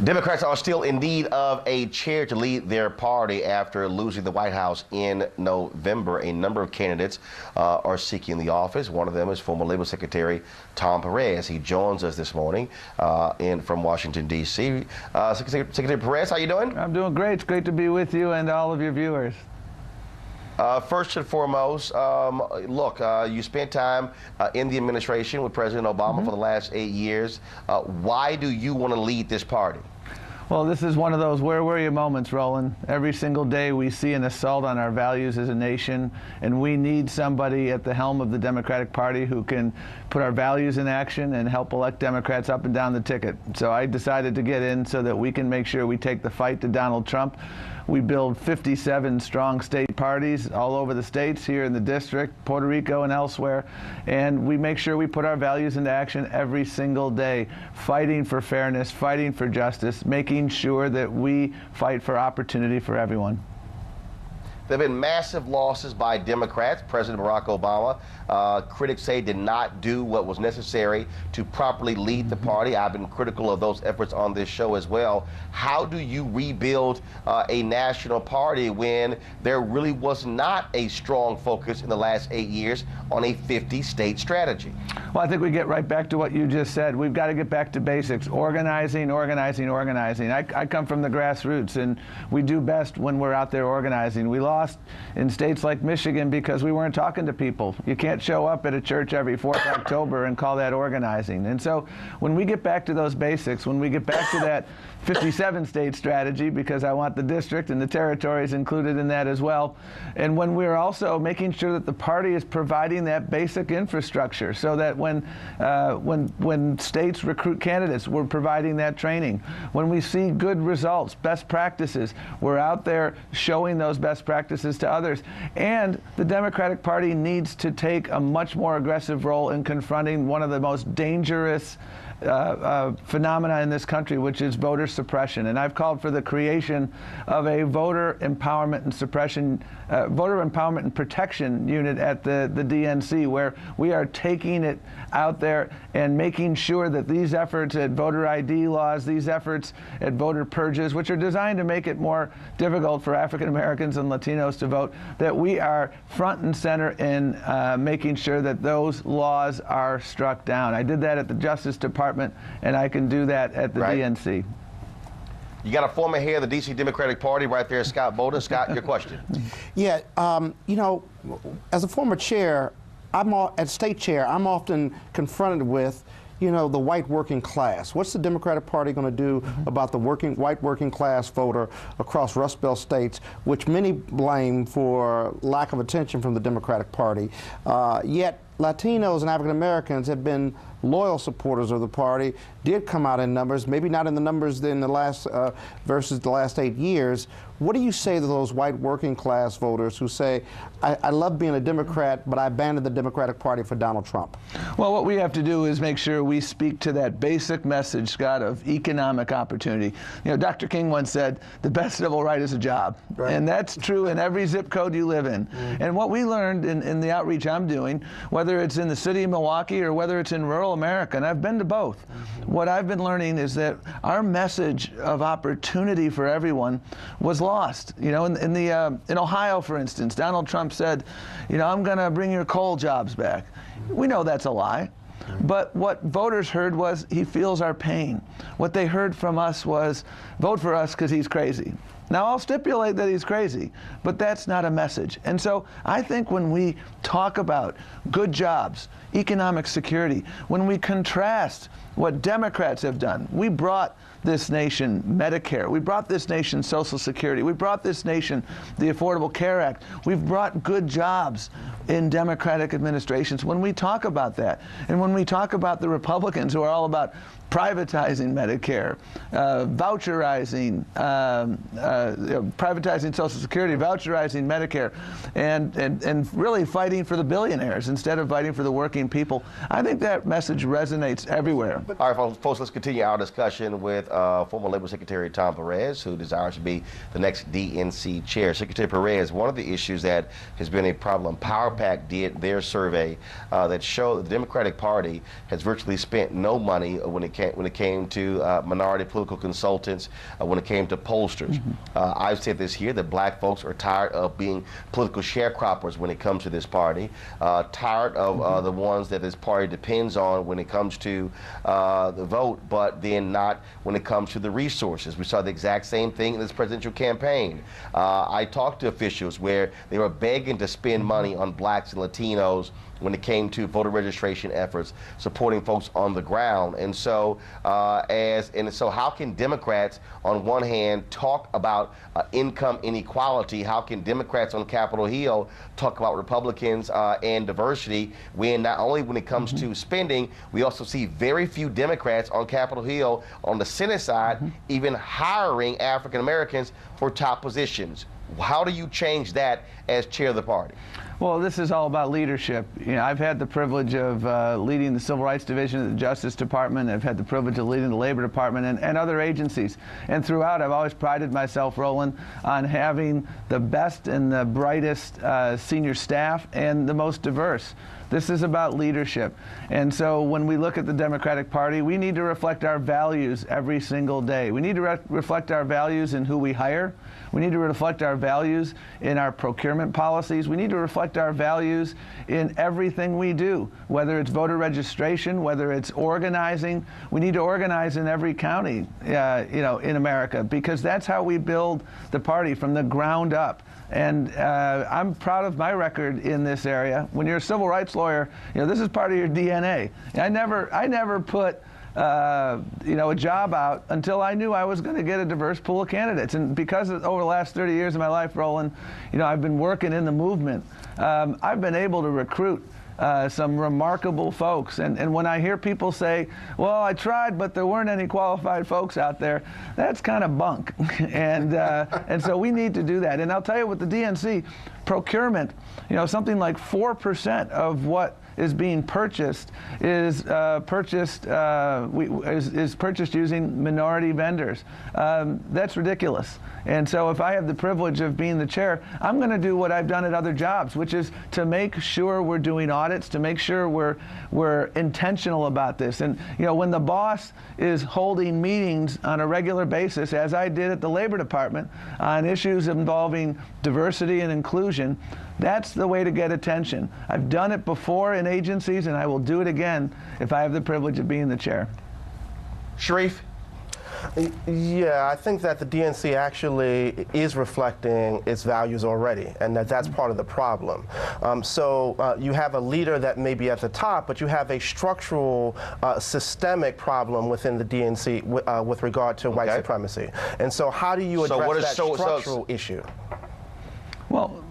Democrats are still in need of a chair to lead their party after losing the White House in November. A number of candidates are seeking the office. One of them is former Labor Secretary Tom Perez. He joins us this morning from Washington, D.C. Secretary Perez, how you doing? I'm doing great. It's great to be with you and all of your viewers. First and foremost, look, you spent time in the administration with President Obama for the last 8 years. Why do you want to lead this party? Well, this is one of those where were you moments, Roland. Every single day we see an assault on our values as a nation, and we need somebody at the helm of the Democratic Party who can put our values in action and help elect Democrats up and down the ticket. So I decided to get in so that we can make sure we take the fight to Donald Trump. We build 57 strong state parties all over the states, here in the district, Puerto Rico and elsewhere, and we make sure we put our values into action every single day, fighting for fairness, fighting for justice, making sure that we fight for opportunity for everyone. There have been massive losses by Democrats. President Barack Obama, critics say, did not do what was necessary to properly lead the party. I've been critical of those efforts on this show as well. How do you rebuild a national party when there really was not a strong focus in the last 8 years on a 50-state strategy? Well, I think we get right back to what you just said. We've got to get back to basics. Organizing, organizing, organizing. I come from the grassroots, and we do best when we're out there organizing. We lost in states like Michigan because we weren't talking to people. You can't show up at a church every 4th October and call that organizing. And so when we get back to those basics, when we get back to that 57-state strategy, because I want the district and the territories included in that as well, and when we're also making sure that the party is providing that basic infrastructure so that when states recruit candidates, we're providing that training. When we see good results, best practices, we're out there showing those best practices to others. And the Democratic Party needs to take a much more aggressive role in confronting one of the most dangerous phenomena in this country, which is voter suppression. And I've called for the creation of a voter empowerment and protection unit at the DNC, where we are taking it out there and making sure that these efforts at voter ID laws, these efforts at voter purges, which are designed to make it more difficult for African Americans and Latinos to vote, that we are front and center in making sure that those laws are struck down. I did that at the Justice Department, and I can do that at the DNC. You got a former head of the D.C. Democratic Party right there, Scott Bolden. Scott, your question. Yeah, you know, as a former chair, as state chair, I'm often confronted with, you know, the white working class. What's the Democratic Party going to do about the white working class voter across Rust Belt states, which many blame for lack of attention from the Democratic Party? Yet Latinos and African Americans have been loyal supporters of the party, did come out in numbers, maybe not in the numbers in the last versus the last 8 years. What do you say to those white working class voters who say, I love being a Democrat, but I abandoned the Democratic Party for Donald Trump? Well, what we have to do is make sure we speak to that basic message, Scott, of economic opportunity. You know, Dr. King once said, the best civil right is a job. Right. And that's true in every zip code you live in. And what we learned in the outreach I'm doing, whether it's in the city of Milwaukee or whether it's in rural America, and I've been to both, what I've been learning is that our message of opportunity for everyone was lost. You know, in Ohio, for instance, Donald Trump said, you know, I'm going to bring your coal jobs back. We know that's a lie. But what voters heard was he feels our pain. What they heard from us was, vote for us because he's crazy. Now, I'll stipulate that he's crazy, but that's not a message. And so I think when we talk about good jobs, economic security, when we contrast what Democrats have done, we brought this nation Medicare, we brought this nation Social Security, we brought this nation the Affordable Care Act, we've brought good jobs in Democratic administrations. When we talk about that, and when we talk about the Republicans who are all about privatizing Medicare, voucherizing, privatizing Social Security, voucherizing Medicare, and really fighting for the billionaires instead of fighting for the working people, I think that message resonates everywhere. All right, folks, let's continue our discussion with former Labor Secretary Tom Perez, who desires to be the next DNC chair. Secretary Perez, one of the issues that has been a problem, PowerPack did their survey that showed that the Democratic Party has virtually spent no money when it when it came to minority political consultants, when it came to pollsters. I've said this here, that black folks are tired of being political sharecroppers when it comes to this party, tired of the ones that this party depends on when it comes to the vote, but then not when it comes to the resources. We saw the exact same thing in this presidential campaign. I talked to officials where they were begging to spend money on blacks and Latinos when it came to voter registration efforts, supporting folks on the ground. And so, so how can Democrats, on one hand, talk about income inequality? How can Democrats on Capitol Hill talk about Republicans and diversity when not only when it comes to spending, we also see very few Democrats on Capitol Hill on the Senate side even hiring African Americans for top positions? How do you change that as chair of the party? Well, this is all about leadership. You know, I've had the privilege of leading the Civil Rights Division of the Justice Department. I've had the privilege of leading the Labor Department and other agencies. And throughout, I've always prided myself, Roland, on having the best and the brightest senior staff and the most diverse. This is about leadership. And so when we look at the Democratic Party, we need to reflect our values every single day. We need to reflect our values in who we hire. We need to reflect our values in our procurement policies. We need to reflect our values in everything we do, whether it's voter registration, whether it's organizing. We need to organize in every county, you know, in America, because that's how we build the party from the ground up. And I'm proud of my record in this area. When you're a civil rights lawyer, you know, this is part of your DNA. I never put you know, a job out until I knew I was going to get a diverse pool of candidates. And because over the last 30 years of my life, Roland, you know, I've been working in the movement. I've been able to recruit some remarkable folks. And when I hear people say, well, I tried, but there weren't any qualified folks out there, that's kind of bunk. And so we need to do that. And I'll tell you, with the DNC, procurement, you know, something like 4% of what is being purchased is purchased using minority vendors. That's ridiculous. And so if I have the privilege of being the chair, I'm going to do what I've done at other jobs, which is to make sure we're doing audits, to make sure we're intentional about this. And you know, when the boss is holding meetings on a regular basis, as I did at the Labor Department, on issues involving diversity and inclusion, that's the way to get attention. I've done it before in agencies, and I will do it again if I have the privilege of being the chair. Sharif? Yeah, I think that the DNC actually is reflecting its values already, and that's part of the problem. So you have a leader that may be at the top, but you have a structural, systemic problem within the DNC with regard to white supremacy. And so how do you address that structural issue? Well,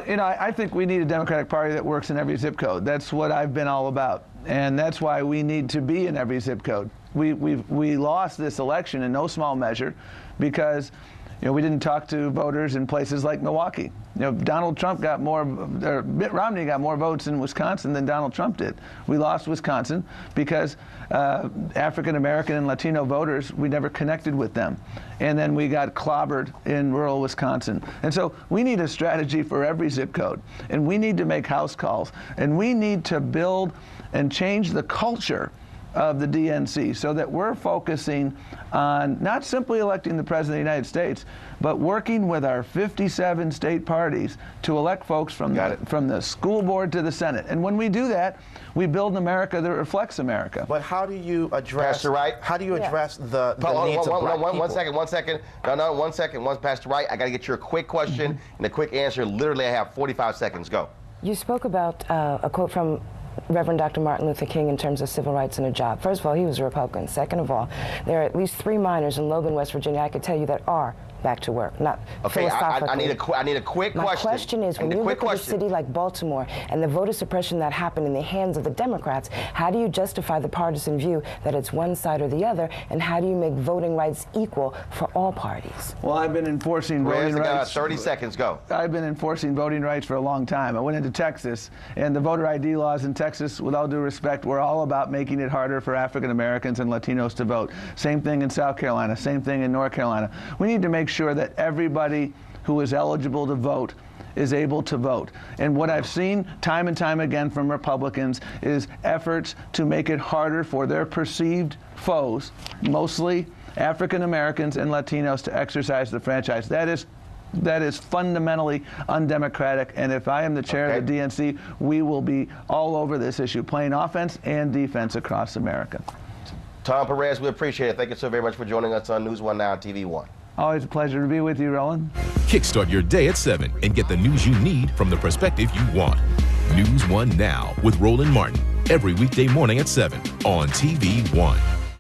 you know, I think we need a Democratic Party that works in every zip code. That's what I've been all about, and that's why we need to be in every zip code. We lost this election in no small measure because, you know, we didn't talk to voters in places like Milwaukee. You know, Donald Trump got more, or Mitt Romney got more votes in Wisconsin than Donald Trump did. We lost Wisconsin because African American and Latino voters, we never connected with them. And then we got clobbered in rural Wisconsin. And so we need a strategy for every zip code. And we need to make house calls. And we need to build and change the culture of the DNC so that we're focusing on not simply electing the President of the United States, but working with our 57 state parties to elect folks from the school board to the Senate. And when we do that, we build an America that reflects America. But how do you address, Pastor Wright? How do you address the needs of black people? One second. No, Pastor Wright, I got to get your quick question and a quick answer. Literally, I have 45 seconds. Go. You spoke about a quote from Reverend Dr. Martin Luther King in terms of civil rights and a job. First of all, he was a Republican. Second of all, there are at least 3 miners in Logan, West Virginia, I could tell you, that are back to work, not philosophically. I need a quick question. My question is, when you look at a city like Baltimore and the voter suppression that happened in the hands of the Democrats, how do you justify the partisan view that it's one side or the other, and how do you make voting rights equal for all parties? Well, I've been enforcing voting rights. 30 seconds, go. I've been enforcing voting rights for a long time. I went into Texas, and the voter ID laws in Texas, with all due respect, were all about making it harder for African Americans and Latinos to vote. Same thing in South Carolina, same thing in North Carolina. We need to make sure that everybody who is eligible to vote is able to vote. And what I've seen time and time again from Republicans is efforts to make it harder for their perceived foes, mostly African Americans and Latinos, to exercise the franchise. That is fundamentally undemocratic, and if I am the chair of the DNC, we will be all over this issue, playing offense and defense across America. Tom Perez, we appreciate it. Thank you so very much for joining us on NewsOne Now TV 1. Always a pleasure to be with you, Roland. Kickstart your day at 7 and get the news you need from the perspective you want. NewsOne Now with Roland Martin, every weekday morning at 7 on TV 1.